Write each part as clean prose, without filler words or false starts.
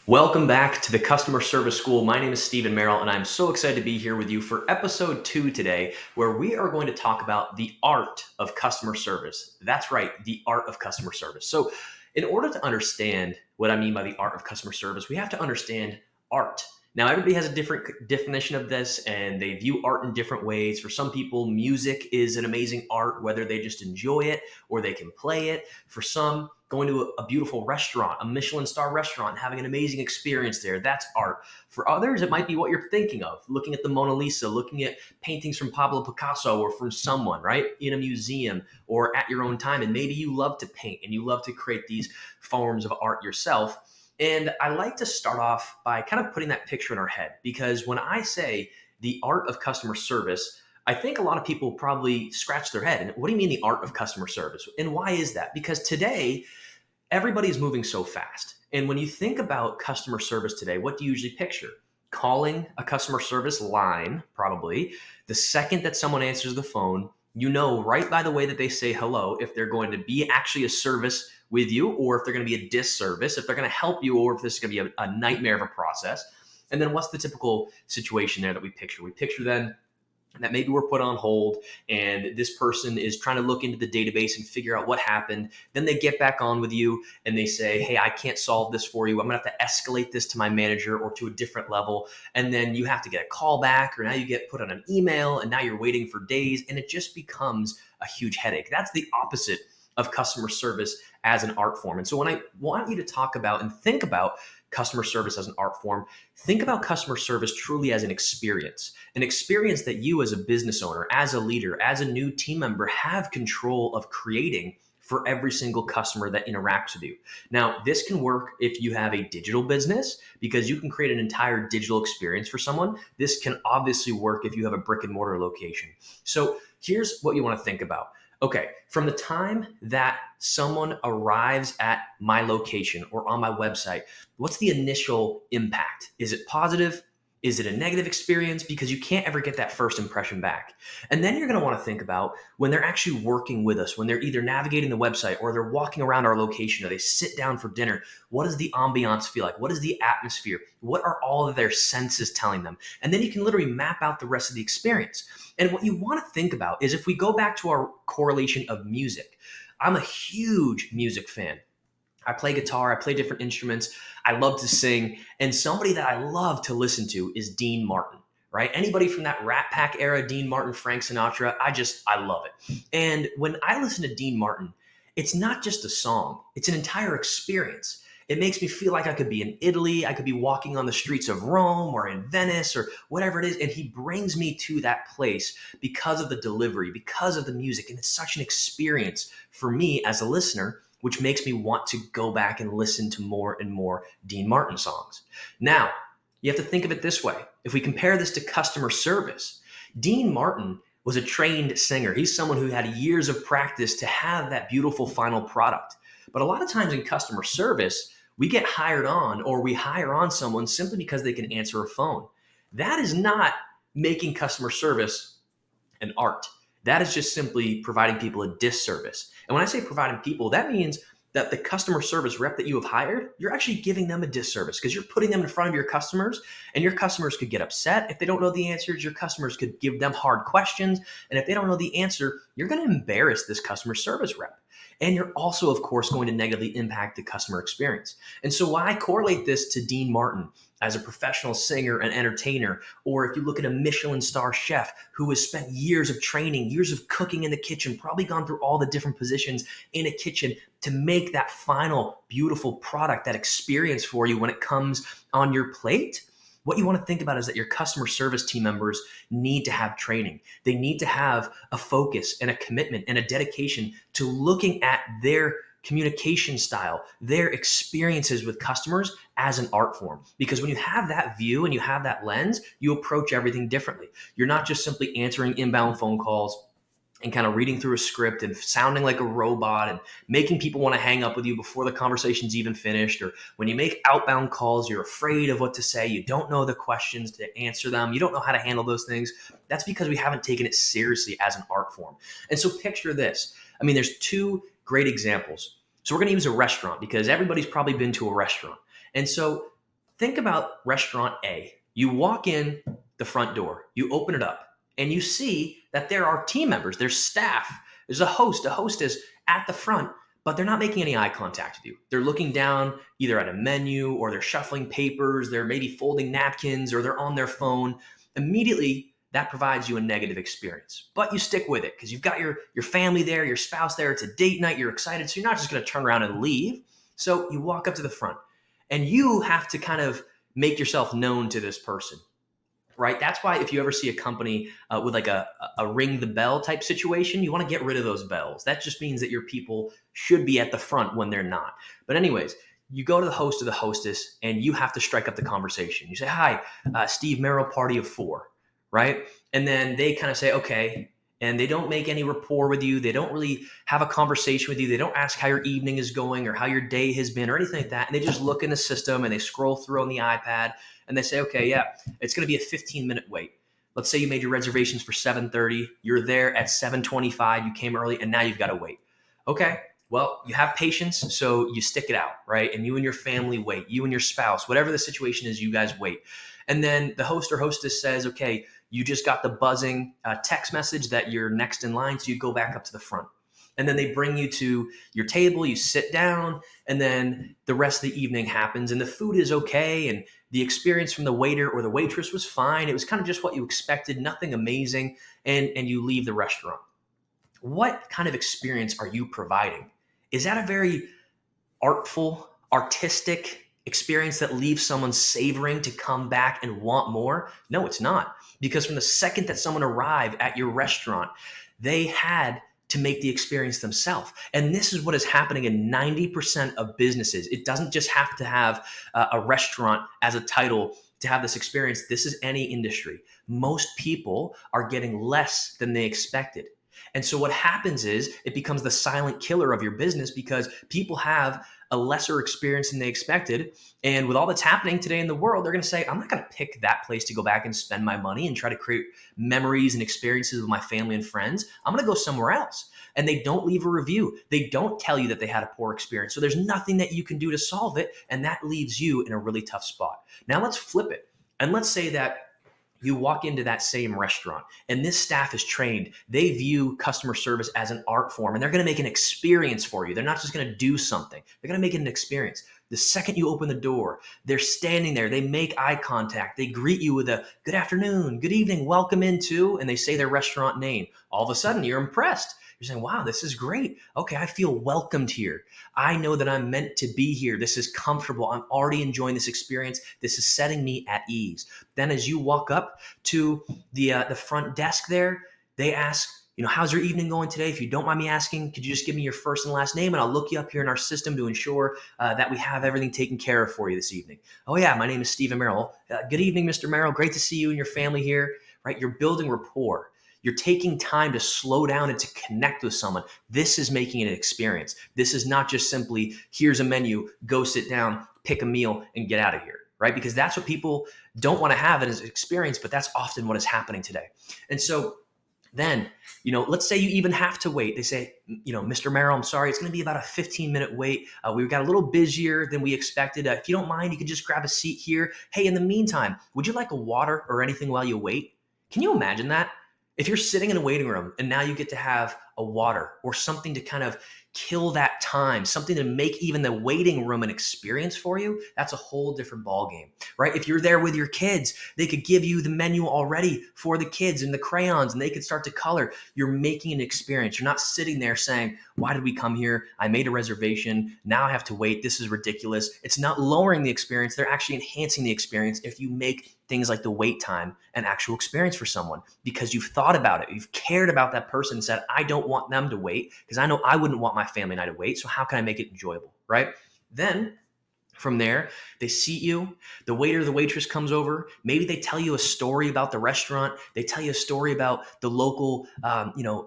Welcome back to the Customer Service School. My name is Stephen Merrill, and I'm so excited to be here with you for episode 2 today, where we are going to talk about the art of customer service. That's right, the art of customer service. So, in order to understand what I mean by the art of customer service, we have to understand art. Now, everybody has a different definition of this, and they view art in different ways. For some people, music is an amazing art, whether they just enjoy it or they can play it. For some, going to a beautiful restaurant, a Michelin star restaurant, and having an amazing experience there, that's art. For others, it might be what you're thinking of, looking at the Mona Lisa, looking at paintings from Pablo Picasso or from someone, right, in a museum or at your own time. And maybe you love to paint and you love to create these forms of art yourself. And I like to start off by kind of putting that picture in our head, because when I say the art of customer service, I think a lot of people probably scratch their head. And what do you mean the art of customer service? And why is that? Because today, everybody's moving so fast. And when you think about customer service today, what do you usually picture? Calling a customer service line, probably. The second that someone answers the phone, you know right by the way that they say hello if they're going to be actually a service with you, or if they're going to be a disservice, if they're going to help you, or if this is going to be a nightmare of a process. And then what's the typical situation there that we picture? We picture then that maybe we're put on hold and this person is trying to look into the database and figure out what happened. Then they get back on with you and they say, hey, I can't solve this for you. I'm gonna have to escalate this to my manager or to a different level. And then you have to get a call back, or now you get put on an email and now you're waiting for days, and it just becomes a huge headache. That's the opposite of customer service as an art form. And so when I want you to talk about and think about customer service as an art form, think about customer service truly as an experience that you as a business owner, as a leader, as a new team member have control of creating for every single customer that interacts with you. Now, this can work if you have a digital business, because you can create an entire digital experience for someone. This can obviously work if you have a brick and mortar location. So here's what you want to think about. Okay, from the time that someone arrives at my location or on my website, what's the initial impact? Is it positive? Is it a negative experience? Because you can't ever get that first impression back. And then you're going to want to think about when they're actually working with us, when they're either navigating the website or they're walking around our location or they sit down for dinner. What does the ambiance feel like? What is the atmosphere? What are all of their senses telling them? And then you can literally map out the rest of the experience. And what you want to think about is, if we go back to our correlation of music, I'm a huge music fan. I play guitar, I play different instruments, I love to sing, and somebody that I love to listen to is Dean Martin, right? Anybody from that Rat Pack era, Dean Martin, Frank Sinatra, I love it. And when I listen to Dean Martin, it's not just a song, it's an entire experience. It makes me feel like I could be in Italy, I could be walking on the streets of Rome or in Venice or whatever it is, and he brings me to that place because of the delivery, because of the music, and it's such an experience for me as a listener, which makes me want to go back and listen to more and more Dean Martin songs. Now, you have to think of it this way. If we compare this to customer service, Dean Martin was a trained singer. He's someone who had years of practice to have that beautiful final product. But a lot of times in customer service, we get hired on, or we hire on someone simply because they can answer a phone. That is not making customer service an art. That is just simply providing people a disservice. And when I say providing people, that means that the customer service rep that you have hired, you're actually giving them a disservice, because you're putting them in front of your customers, and your customers could get upset if they don't know the answers. Your customers could give them hard questions. And if they don't know the answer, you're going to embarrass this customer service rep. And you're also, of course, going to negatively impact the customer experience. And so why I correlate this to Dean Martin as a professional singer and entertainer, or if you look at a Michelin star chef who has spent years of training, years of cooking in the kitchen, probably gone through all the different positions in a kitchen to make that final beautiful product, that experience for you when it comes on your plate. What you want to think about is that your customer service team members need to have training. They need to have a focus and a commitment and a dedication to looking at their communication style, their experiences with customers as an art form. Because when you have that view and you have that lens, you approach everything differently. You're not just simply answering inbound phone calls and kind of reading through a script and sounding like a robot and making people want to hang up with you before the conversation's even finished. Or when you make outbound calls, you're afraid of what to say. You don't know the questions to answer them. You don't know how to handle those things. That's because we haven't taken it seriously as an art form. And so picture this. I mean, there's two great examples. So we're going to use a restaurant, because everybody's probably been to a restaurant. And so think about restaurant A. You walk in the front door, you open it up, and you see that there are team members, there's staff, there's a host, a hostess at the front, but they're not making any eye contact with you. They're looking down either at a menu or they're shuffling papers, they're maybe folding napkins or they're on their phone. Immediately, that provides you a negative experience. But you stick with it because you've got your family there, your spouse there, it's a date night, you're excited, so you're not just going to turn around and leave. So you walk up to the front and you have to kind of make yourself known to this person, right? That's why if you ever see a company with like a ring the bell type situation, you want to get rid of those bells. That just means that your people should be at the front when they're not. But anyways, you go to the host or the hostess and you have to strike up the conversation. You say, hi, Steve Merrill, party of four, right? And then they kind of say, okay. And they don't make any rapport with you. They don't really have a conversation with you. They don't ask how your evening is going or how your day has been or anything like that. And they just look in the system and they scroll through on the iPad and they say, okay, yeah, it's going to be a 15-minute wait. Let's say you made your reservations for 7:30. You're there at 7:25. You came early and now you've got to wait. Okay, well, you have patience, so you stick it out, right? And you and your family wait. You and your spouse, whatever the situation is, you guys wait. And then the host or hostess says, okay, you just got the buzzing text message that you're next in line, so you go back up to the front. And then they bring you to your table, you sit down, and then the rest of the evening happens, and the food is okay, and the experience from the waiter or the waitress was fine. It was kind of just what you expected, nothing amazing, and you leave the restaurant. What kind of experience are you providing? Is that a very artful, artistic experience that leaves someone savoring to come back and want more? No, it's not. Because from the second that someone arrived at your restaurant, they had to make the experience themselves. And this is what is happening in 90% of businesses. It doesn't just have to have a restaurant as a title to have this experience. This is any industry. Most people are getting less than they expected. And so what happens is it becomes the silent killer of your business because people have a lesser experience than they expected. And with all that's happening today in the world, they're going to say, I'm not going to pick that place to go back and spend my money and try to create memories and experiences with my family and friends. I'm going to go somewhere else. And they don't leave a review. They don't tell you that they had a poor experience. So there's nothing that you can do to solve it. And that leaves you in a really tough spot. Now let's flip it. And let's say that you walk into that same restaurant and this staff is trained. They view customer service as an art form and they're going to make an experience for you. They're not just going to do something. They're going to make it an experience. The second you open the door, they're standing there. They make eye contact. They greet you with a good afternoon, good evening, welcome into, and they say their restaurant name. All of a sudden you're impressed. You're saying, wow, this is great. Okay, I feel welcomed here. I know that I'm meant to be here. This is comfortable. I'm already enjoying this experience. This is setting me at ease. Then as you walk up to the front desk there, they ask, how's your evening going today? If you don't mind me asking, could you just give me your first and last name and I'll look you up here in our system to ensure that we have everything taken care of for you this evening. Oh yeah, my name is Stephen Merrill. Good evening, Mr. Merrill. Great to see you and your family here, right? You're building rapport. You're taking time to slow down and to connect with someone. This is making it an experience. This is not just simply, here's a menu, go sit down, pick a meal, and get out of here, right? Because that's what people don't want to have as an experience, but that's often what is happening today. And so then, let's say you even have to wait. They say, Mr. Merrill, I'm sorry, it's going to be about a 15-minute wait. We got a little busier than we expected. If you don't mind, you can just grab a seat here. Hey, in the meantime, would you like a water or anything while you wait? Can you imagine that? If you're sitting in a waiting room and now you get to have a water or something to kind of kill that time, something to make even the waiting room an experience for you, that's a whole different ballgame, right? If you're there with your kids, they could give you the menu already for the kids and the crayons and they could start to color. You're making an experience. You're not sitting there saying, why did we come here? I made a reservation. Now I have to wait. This is ridiculous. It's not lowering the experience. They're actually enhancing the experience if you make things like the wait time an actual experience for someone because you've thought about it. You've cared about that person and said, I don't want them to wait because I know I wouldn't want my family and I to wait. So how can I make it enjoyable, right? Then from there, they seat you. The waiter or the waitress comes over. Maybe they tell you a story about the restaurant. They tell you a story about the local,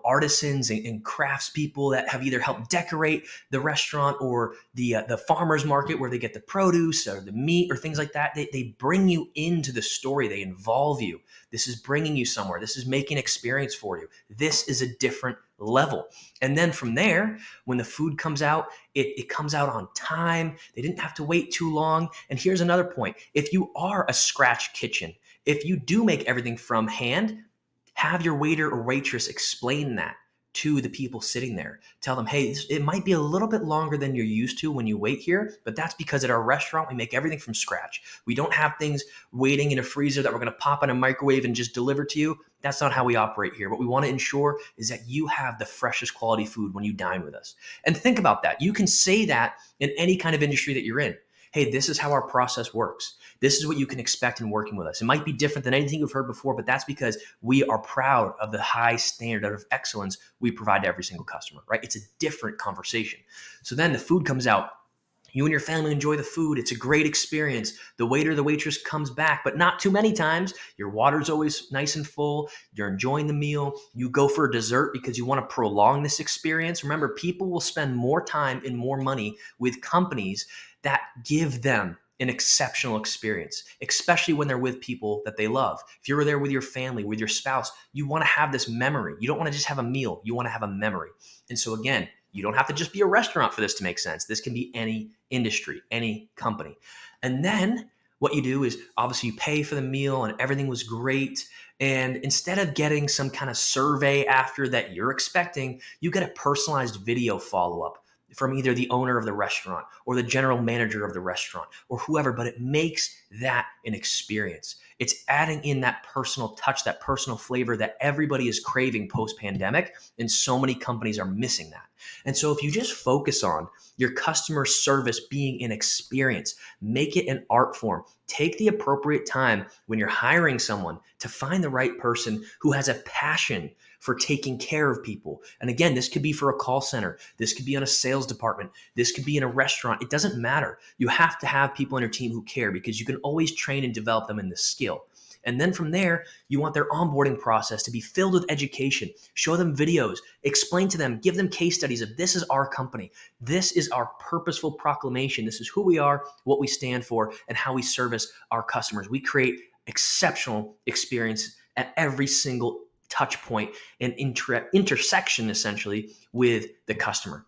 artisans and crafts people that have either helped decorate the restaurant or the farmer's market where they get the produce or the meat or things like that. They bring you into the story. They involve you. This is bringing you somewhere. This is making experience for you. This is a different level. And then from there, when the food comes out, it comes out on time. They didn't have to wait too long. And here's another point. If you are a scratch kitchen, if you do make everything from hand, have your waiter or waitress explain that to the people sitting there. Tell them, hey, it might be a little bit longer than you're used to when you wait here, but that's because at our restaurant, we make everything from scratch. We don't have things waiting in a freezer that we're going to pop in a microwave and just deliver to you. That's not how we operate here. What we want to ensure is that you have the freshest quality food when you dine with us. And think about that. You can say that in any kind of industry that you're in. Hey, this is how our process works. This is what you can expect in working with us. It might be different than anything you've heard before, but that's because we are proud of the high standard of excellence we provide to every single customer, right? It's a different conversation. So then the food comes out. You and your family enjoy the food. It's a great experience. The waiter, the waitress comes back, but not too many times. Your water's always nice and full. You're enjoying the meal. You go for a dessert because you want to prolong this experience. Remember, people will spend more time and more money with companies that give them an exceptional experience, especially when they're with people that they love. If you're there with your family, with your spouse, you want to have this memory. You don't want to just have a meal. You want to have a memory. And so again, you don't have to just be a restaurant for this to make sense. This can be any industry, any company. And then what you do is obviously you pay for the meal and everything was great. And instead of getting some kind of survey after that you're expecting, you get a personalized video follow-up from either the owner of the restaurant or the general manager of the restaurant or whoever, but it makes that an experience. It's adding in that personal touch, that personal flavor that everybody is craving post-pandemic, and so many companies are missing that. And so if you just focus on your customer service being an experience, make it an art form. Take the appropriate time when you're hiring someone to find the right person who has a passion for taking care of people. And again, this could be for a call center. This could be on a sales department. This could be in a restaurant. It doesn't matter. You have to have people on your team who care because you can always train and develop them in this skill. And then from there, you want their onboarding process to be filled with education. Show them videos, explain to them, give them case studies of this is our company. This is our purposeful proclamation. This is who we are, what we stand for, and how we service our customers. We create exceptional experience at every single touch point and intersection essentially with the customer.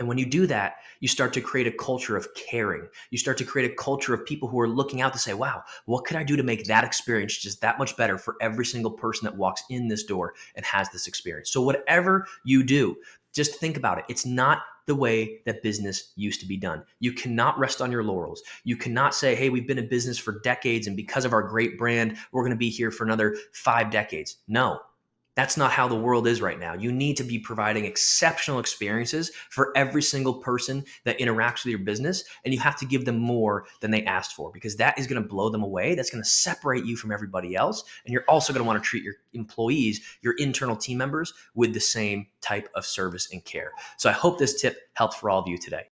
And when you do that, you start to create a culture of caring. You start to create a culture of people who are looking out to say, wow, what could I do to make that experience just that much better for every single person that walks in this door and has this experience? So whatever you do, just think about it. It's not the way that business used to be done. You cannot rest on your laurels. You cannot say, hey, we've been in business for decades, and because of our great brand, we're going to be here for another 5 decades. No. That's not how the world is right now. You need to be providing exceptional experiences for every single person that interacts with your business, and you have to give them more than they asked for because that is going to blow them away. That's going to separate you from everybody else, and you're also going to want to treat your employees, your internal team members, with the same type of service and care. So I hope this tip helps for all of you today.